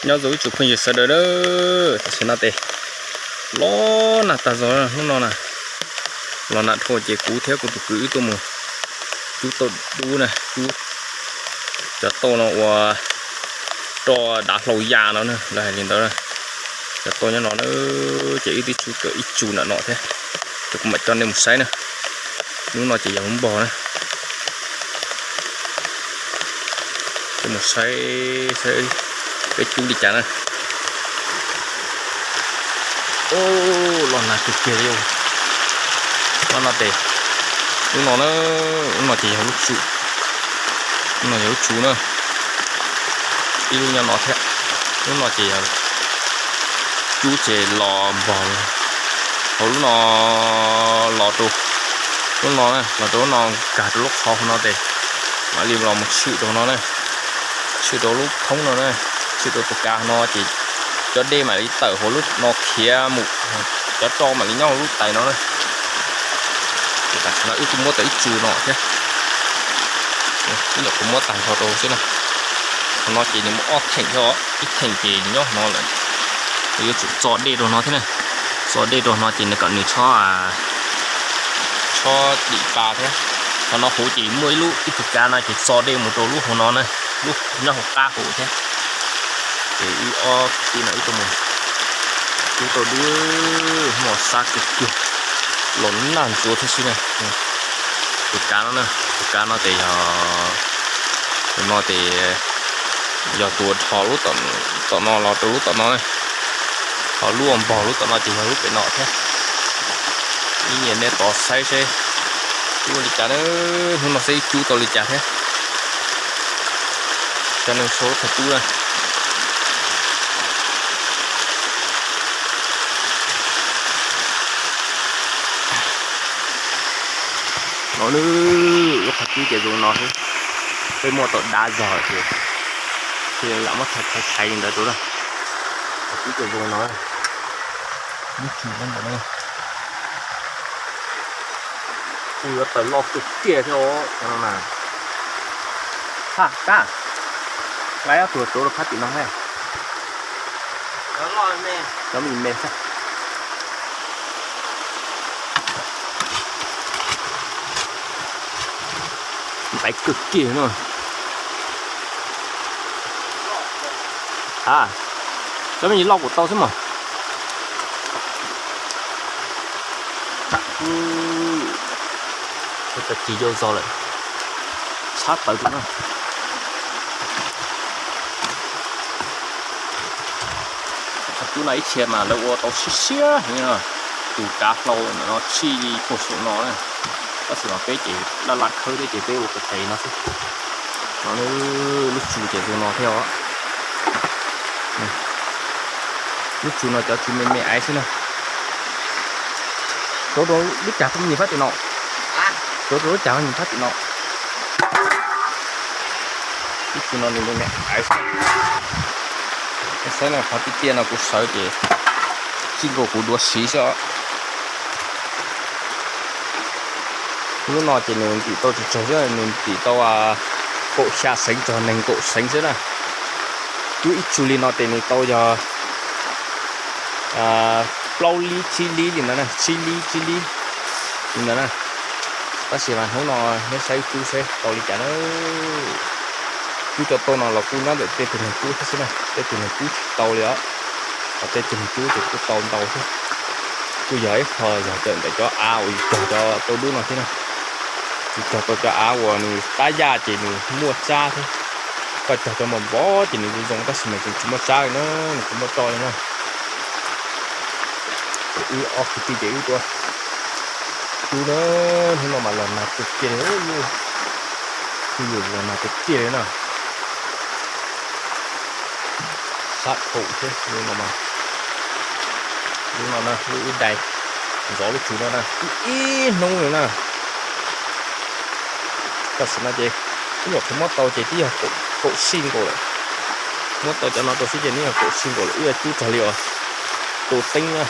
nhau rồi chụp hình sẽ đỡ đó xin nó tê lo nè ta rồi nó nè lo nè thôi chỉ cú theo của tụi cứ tụi mù chú tôi đu nè chú cho tôi nó cho đá lâu già nó nè đây nhìn đó nè cho tôi nó chỉ đi chú ít chú nè nọ thế tôi cũng mệt cho nên một sấy nè nếu nó chỉ giống bò nè một sấy cái chú đi chả nè ô lon là cực kỳ yêu lon là tệ nhưng nó chỉ giống chú nó giống chú nữa yêu nhau nó thế nhưng nó chỉ chú chỉ lò bò lúc nó lò trục lúc nó này lò trục nó cả lúc khó nó tệ mà liềm lòng một sự đồ nó này sự đồ lúc thông nó này sự đồ tất cả nó chỉ cho đêm mà đi tở hồ lúc nó khía mụ cho mà đi nhau lúc tay nó đây nó ít mua tới chú nọ chứ cái nó cũng mua tặng thọ đồ chứ này nó chỉ những một thành cho ít thành gì nhá nó lại cái chọn đi đồ nó thế này chọn đi đồ nó chỉ là còn cho đi ba thế còn nó hỗ chỉ mới lúc ít thực ra này chỉ chọn đi một đồ lúc của nó này lúc nó học ca cổ thế để tí nữa cho mình chúng tôi đưa một xác cực kỳ lớn làn chúa thế này thực cá nó nè thực cá nó thì giờ tuột họ lúc tận nó là lúc tận nó này họ luôn bỏ lúc tận nó chỉ là lúc cái nọ thế như nhìn này tỏ say xe chú đi trả nó không nó sẽ chú tôi đi trả thế cho nên số thật chú này nó nữa thật chú chỉ dùng nó thôi cái mua tọt đá giỏi thì làm mất thật thay đó chú này chú chỉ dùng nó nước chỉ lên vào đây vừa tới lọt cực kia theo nó nào ha ta lấy áo tuột chỗ nó phát triển nó này nó lòi mềm nó mình mềm sao phải cực kỳ rồi à cho mình lau của tao xem mà cái chỉ vô rồi lại sát tới cũng rồi chú này chè mà lâu tao xí như là từ cá lâu nó chi một số nó này có sự cái chỉ là lạt khơi cái chỉ cái một cái thấy nó sẽ nó lúc chú chỉ cho nó theo á lúc chú nó cho chú mẹ ấy xin nào chỗ đó lúc chả không nhìn phát từ nọ chỗ đó chả không nhìn phát từ nọ lúc chú nó nhìn mẹ ấy cái này phát từ tiền nó cũng sợ chị chỉ có cũng đua xí cho lúc nào chỉ nên chỉ tôi chỉ chơi chứ nên chỉ tôi cột xa sánh cho nên cột sánh chứ nè chú ít chú li nó thì nên tôi cho plau li chili gì nữa nè chili gì nữa nè ta sẽ làm hôm nào nó xây chú sẽ tôi đi trả nó chú cho tôi nào là chú nó để tên tiền chú thế này tên tiền chú tàu nữa và tên tiền chú thì chú tàu thôi chú giỏi thời giờ trận để cho ao cho tôi đu nào thế này cho tôi cho áo của người ta già chỉ người mua cha thôi còn cho mình bó chỉ người dùng các sản phẩm chúng mua cha nữa cũng mua trôi nữa ý ở cái gì đấy chú nó không mà lần nào cực kỳ nữa nhiều lần nào cực kỳ nữa sát phụ thế nhưng mà nè ít đầy gió lúc chú nó nè ít nông nữa nè cái gì cái nhọc mất tàu chỉ tí cổ xin cổ lại mất tàu cho nó tôi xin này cổ xin cổ lại ý là chú trả liệu tổ tinh nha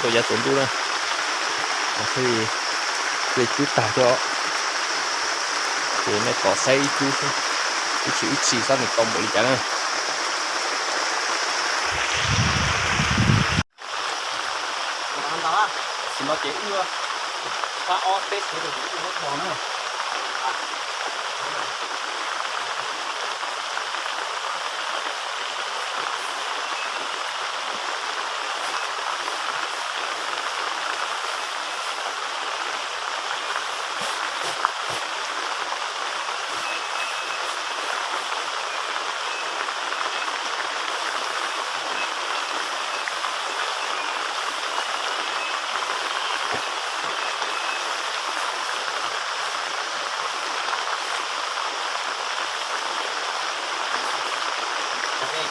tổ giá tốn tu nè thì chú tả cho thì này có xây chú chịu chỉ sao mình công bởi trả này ăn đó thì nó chế ưa pha o tết thế rồi cũng không có nữa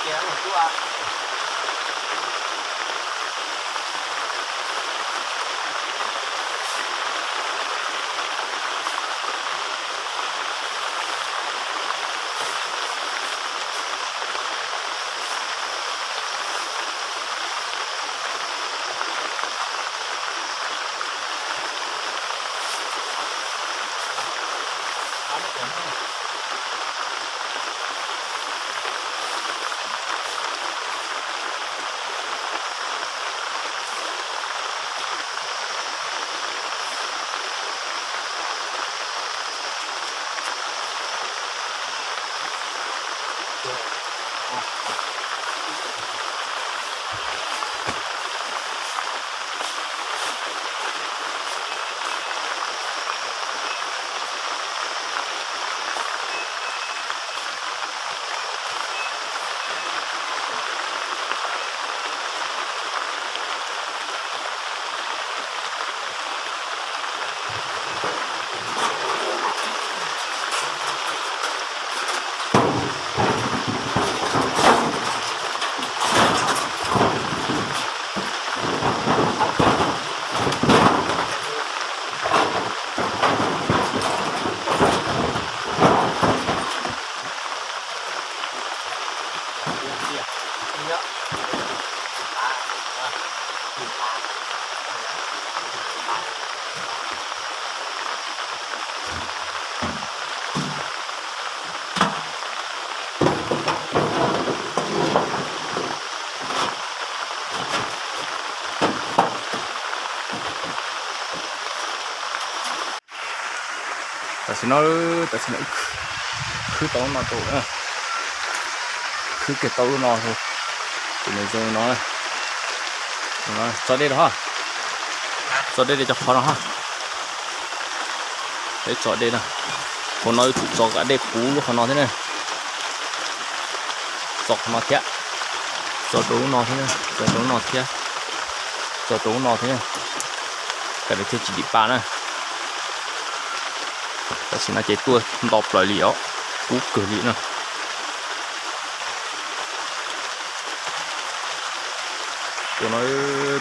kia một chút ạ. ta xin nó cứ tao nó tổ nữa cứ cái tao nó thôi thì này rồi nó cho đây đó ha cho đây để cho khó nó ha đấy cho đây nè còn nói cho cả đây cú lúc nó thế này cho nó thế cho đủ nó thế này cho đủ nó thế cho đủ nó thế này cái này chỉ đi ba này ta xin nó chế tua đọc lại liệu cú cửa liệu nè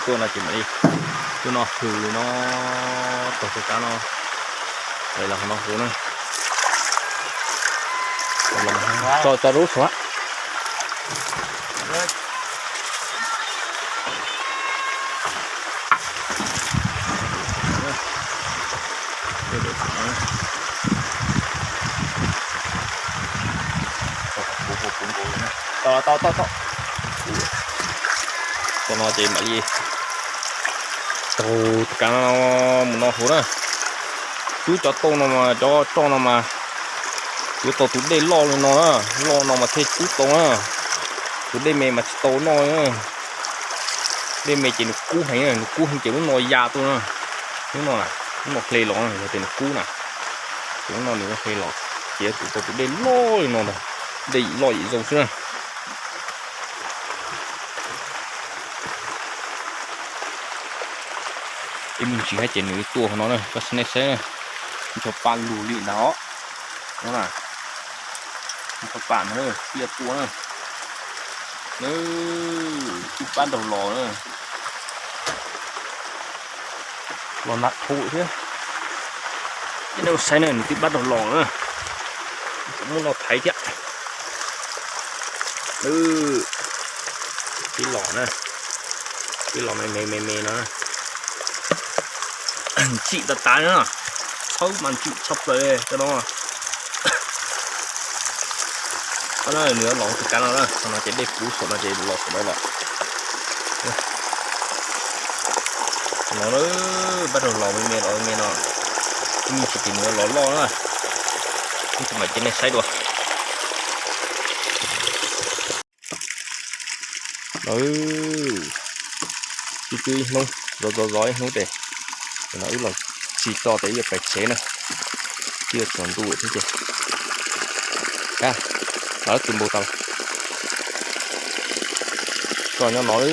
tôi là chỉ mà đi tôi nó thử nó tổ chức cá nó đây là nó hú này cho rút xuống to cho nó chỉ mà gì tàu cá nó hú này chú cho tàu nó mà cho nó mà chú tàu tụi đây lo lên nó mà thế chú tàu á tụi đây mày mà tàu nó đây mày chỉ được cú hay này cú hay chỉ muốn nói già tôi nữa nó phê lỏng này thì nó cú nè chúng nó nữa phê lỏng chỉ tụi đây lo lên nó này đây lo gì rồi chứ mình chỉ hay chén núi tua của nó này có snake này cho pan lù lì đó là cho pan nữa kia tua này chụp pan đầu lò nữa lò nặng thụ chứ cái đâu sai này thì bắt đầu lò nữa cũng muốn nó thấy chứ cái lò này cái lò mè nó này chị ta tái nữa sâu mà chị chọc về cho nó nó nữa lọt từ cá nó chỉ để phú sổ nó chỉ lọt đó lọt nó bắt đầu lọt với mẹ nó như chỉ nữa lọt lo nữa nhưng mà trên này sai được tươi nông rồi nông để nó là chỉ to tới phải chế nè chưa còn đủ thế chứ đó tìm bộ tàu còn nó nói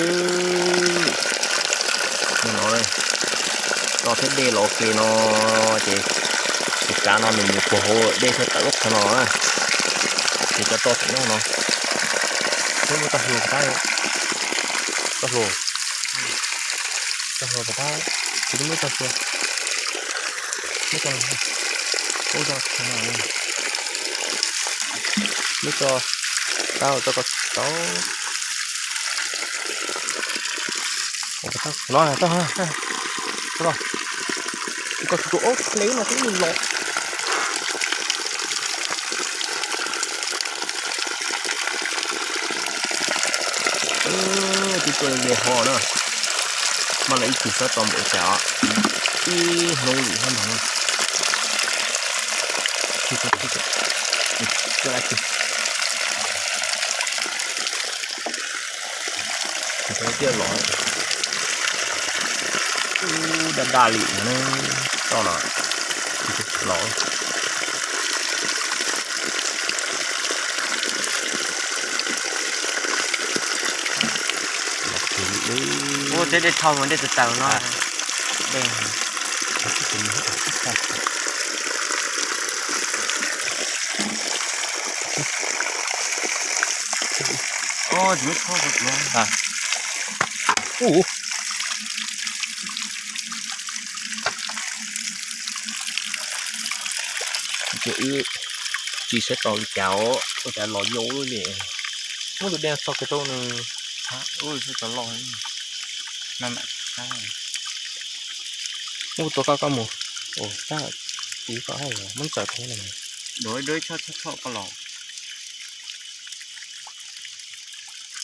đây nó thế đây lọ kia nó chỉ cá nó mình một hồ đây thôi tao lúc cho nó thì cho to thì nó thế mà tao hồ tay tao hồ của tao thì cũng mới tao hồ mới còn ôi giời thế nào này mới cho tao cho cháu nó này tao ha rồi có chỗ lấy mà cũng mình lọt cái chơi về hồ nữa mà lấy chỉ có toàn bộ chảo đi nấu lì hơn mà cái này cái kia lọt đa lị nó to là lọt ô thế để thòng nó để từ từ nó đen ô chỉ biết thôi được luôn chỉ sẽ tàu chảo chả lò dấu luôn nè nó được đen sau cái tô này ôi sao tao lo năm ạ nó to cao một ta tí có hay là muốn trở thế này đối cho có lò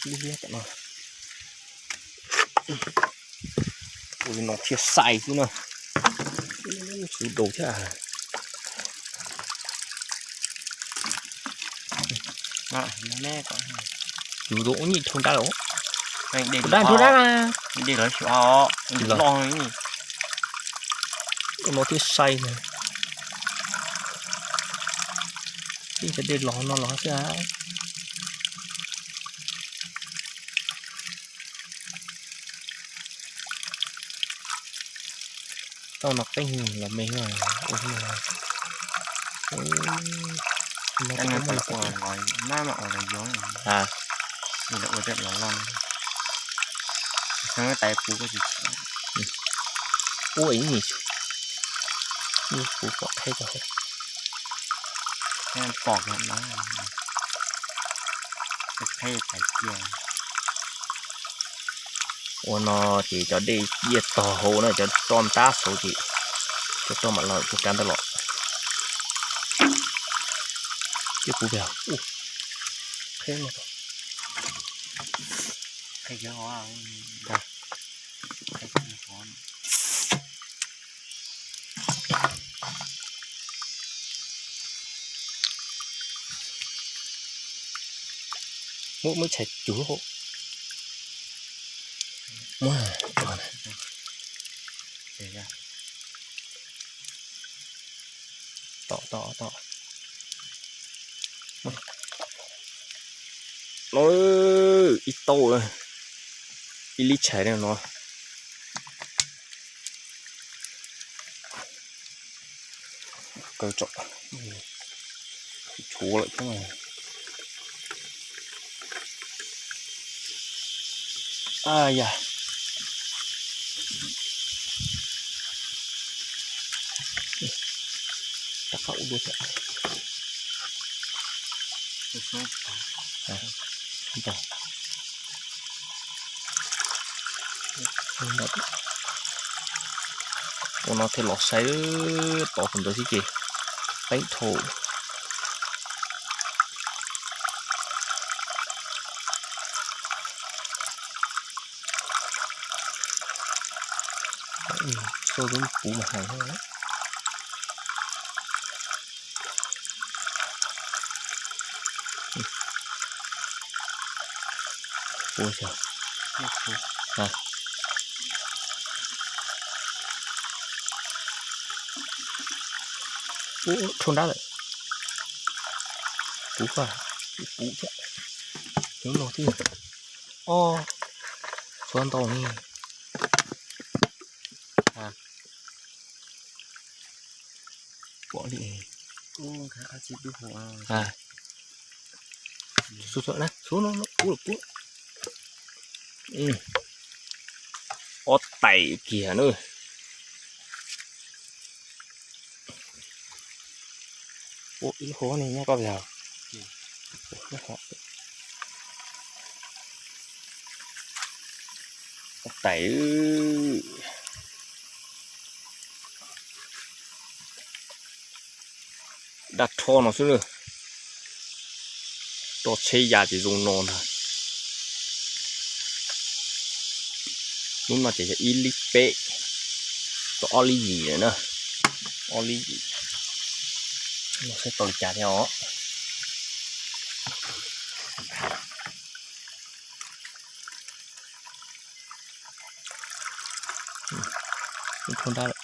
đi biết nó nó thiệt sai chứ mà chú đồ chứ mẹ có chú đỗ nhị thôn đá lỗ anh để thôn đá để nói chuyện họ lo cái gì nó thiệt sai này thì sẽ để nó chứ tao mặc cái hình là mình rồi anh em phải gọi má mà ở đây giống thì là ở đây là lon sáng tay phú cái gì phú ấy nhỉ như phú có hay rồi em bỏ cái nó thay cái kia nó chỉ cho đi diệt tàu hồ này cho tròn tá số chị cho mặt lợn cho cán tao lọt cái phú bèo thế mà cái hóa cái hóa mỗi mới chạy chú hộ mua còn để ra tỏ nó ít to rồi ít lít chảy này nó cơ chọn chú lại cái này da tak kau udah tak entah nó thì lọt xoáy bỏ phần tới gì đánh thổ sâu giống cú mà hàng hơn đấy. Ôi trời. À. Trôn đá lại. Cú phải. Cú chạy. Đúng rồi chứ. Xoan to này. À. Bỏ đi. Khá chỉ biết hồ. À. Xuống này, xuống nó cú được cú. Tẩy kìa nữa. Ý hố này nhá các bạn. Tẩy đặt thô nó xuống nữa. Đó chơi giá chỉ dùng non thôi. Nhưng mà chỉ là ít lít bệ. Đó oli gì nữa nè. Oli gì. Nó sẽ tồi trả theo. Không ra lại.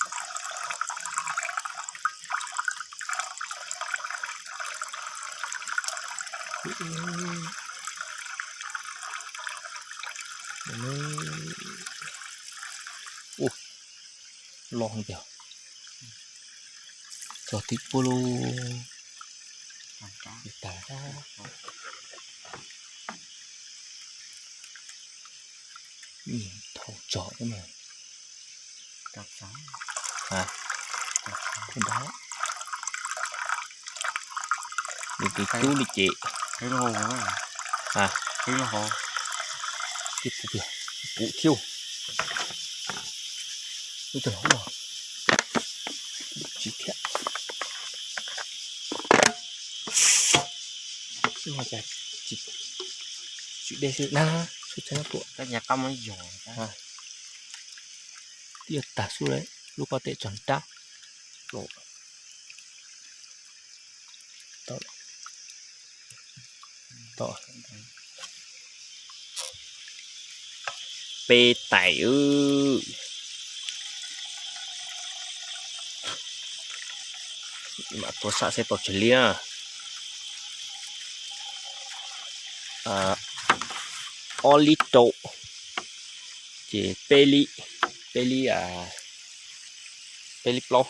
Lo không kìa. Cho tí polo. Tả ra. Thầu trọ đấy mà. Cặp sáng. À. Cái đó. Đi cái chú đi chị. Cái hồ đó. À. Cái hồ. Cái phụ kìa. Phụ thiêu. Ôi trời ơi. Chỉ thiệt. Nhưng mà chỉ để sự na sự cho nó tụi Cái nhà công ấy giỏi. À. Tiệt tả xuống đấy. Lúc có thể chọn đáp. Lộ. Tỏ. Bê tải ư. Mà tôi sợ sẽ tổ chức lia. Olito. Chỉ Peli. Peli à. Peli Pro.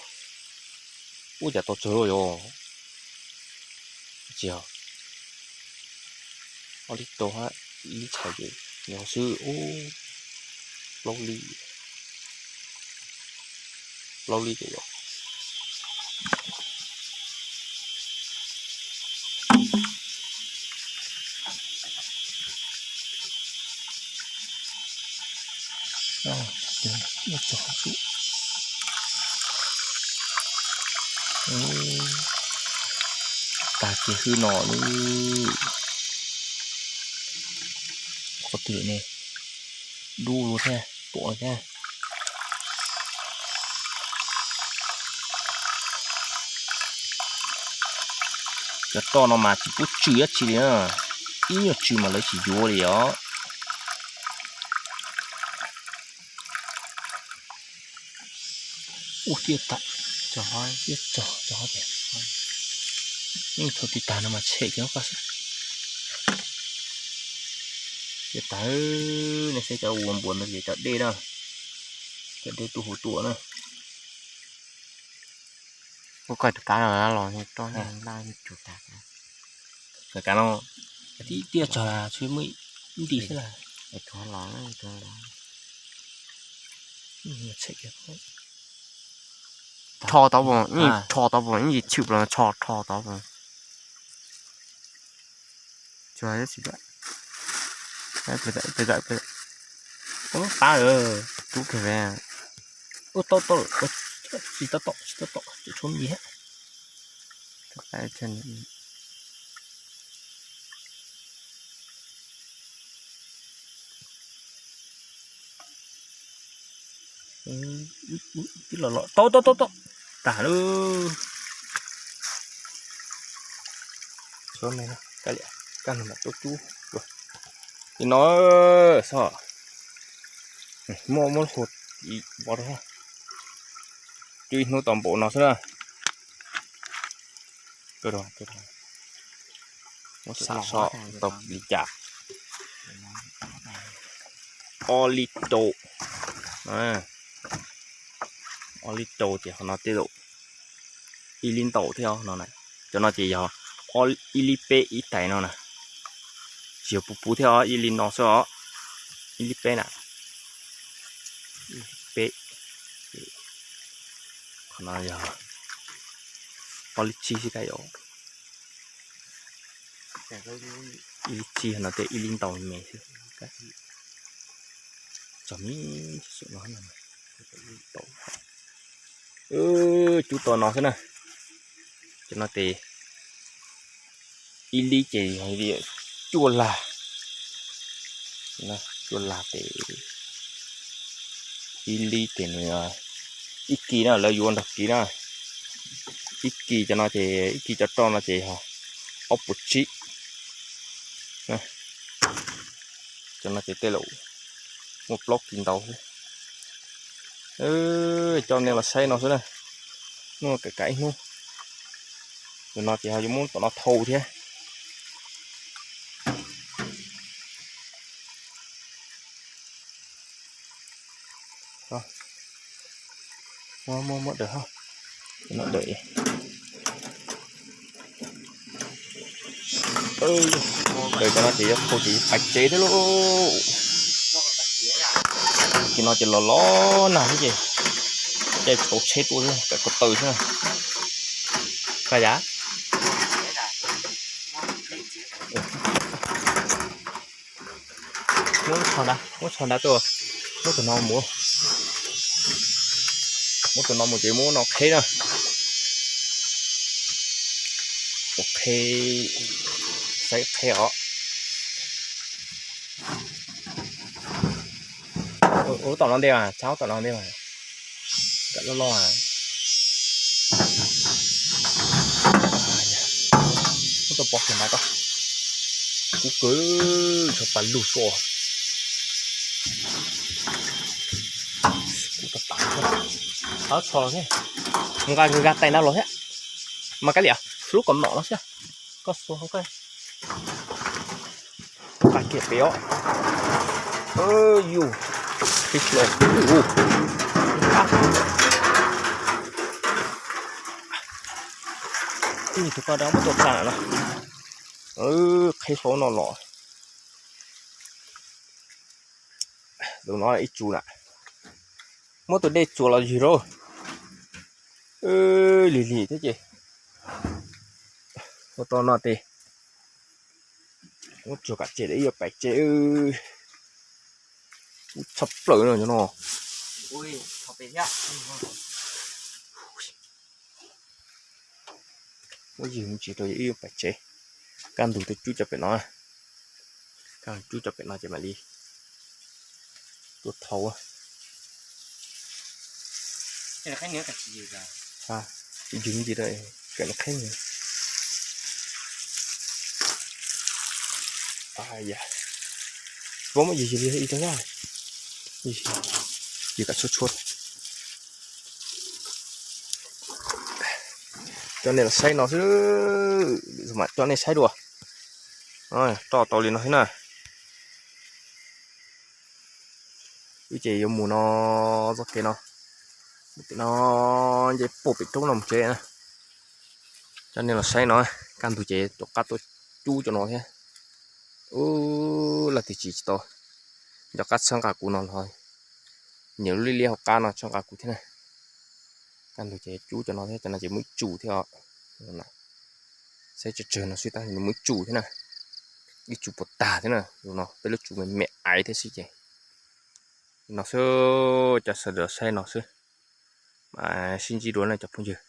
Ui chả tổ chức rồi. Chiều. Olito ha. Ý chạy gì. Nhiều sư. Lowly. Lowly kìa. Nó cho xuống. Ta chỉ hư nọ nữa. Có thể này. Đu luôn nha. Bộ nha. Cái to nó mà chỉ có chữ á chỉ nữa. Ý là chữ mà lấy chỉ vô đi đó. Tiết tạ. Trời ơi. Tiết chó đẹp. Nhưng thôi thì ta nó mà chạy kéo qua sao. Tiết tạ này sẽ cho buồn là gì cho đê đâu. Cho đê tụ hủ tụa nữa. Có cái cá nào là thì to là chủ tạc. Cái cá nó. Thì tiết cho là chơi mới. Đi thế là. Cái thỏ lỏng này. Chạy kéo không. Thò tao vào, thò tao vào, như chụp là thò tao vào. Cho hết gì vậy? Bây giờ. Phá rồi. Tú kìa về. To. Chỉ to. Chỉ trốn gì hết. Cái chân. Cái lọ to tả nữa số này nè cái lẹ căn là tốt chú thì nó sợ mua hột bỏ đó chui nó toàn bộ nó sẽ rồi nó xả sọ tập bị chặt olito olito thì nó tiêu độ ilin tổ theo nó này cho nó chỉ họ ilipe ít tay nó nè chiều bù theo ilin nó sẽ ilipe nè ilipe còn nó giờ olichi cái đó ilichi nó để ilin tổ mẹ cái chấm sự nói là chú to nó thế này cho nó tê ili chỉ hay đi chua là nè chua là tê ili tê này ít kỳ nào lấy vốn đặc kỳ nào ít kỳ cho nó tê ít kỳ cho to nó tê hả ốc bột chi nè cho nó tê tê lẩu một lốc kín tàu cho nên là xây nó thế này nó cái luôn rồi nó chỉ hay muốn nó thâu thế rồi mua được không nó đợi đợi cho nó chỉ khô chỉ bạch chế thế luôn thì nó chỉ ló nào cái gì đây cột chết luôn cái cột từ thế này cái giá muốn chọn đá tôi muốn tụi nó mua một chỉ muốn nó khé rồi ok sẽ theo tao nó đeo à cháu tao nó đeo à cái lo à tôi bỏ tiền lại coi cú cứ cho bạn lù xô cú tập tải thôi áo xò thế người gạt tay nào rồi thế mà cái gì à lúc cầm nọ nó chứ có số không cái cái kia béo you fish này tụi con đó mất tốt sản rồi cái số nó lọ đừng nói là ít chú lại mất tụi đây chú là gì rồi lì thế chị một to nó thì một chú cả chị đấy phải chị sắp lỡ rồi cho nó ui học về nhá cái gì cũng chỉ tôi yêu phải chế can đủ tôi chú cho phải nói can chú cho phải nói cho mà đi tôi thầu á cái là cái nữa cả gì rồi dừng gì đây cái nó khác nữa dạ có một gì đi thế này gì cả chuột cho nên là xay nó chứ mà cho nên xay đùa rồi to lên nó thế này cái chị dùng mù nó rất cái nó dễ bột bị trúng lòng chế nè cho nên là xay nó can thủ chế tôi cắt tôi chu cho nó thế là thì chỉ to cho cắt sang cả củ nó thôi nhiều li học can nó trong cả củ thế này can thủ chế chu cho nó thế cho nó chỉ mới chủ theo này sẽ chờ nó suy ta thì mới chủ thế này cái chủ bột tả thế này rồi nó tới lúc chủ mình mẹ ái thế gì vậy nó sẽ cho sợ được say nó sẽ mà xin chỉ đuổi này chụp không chưa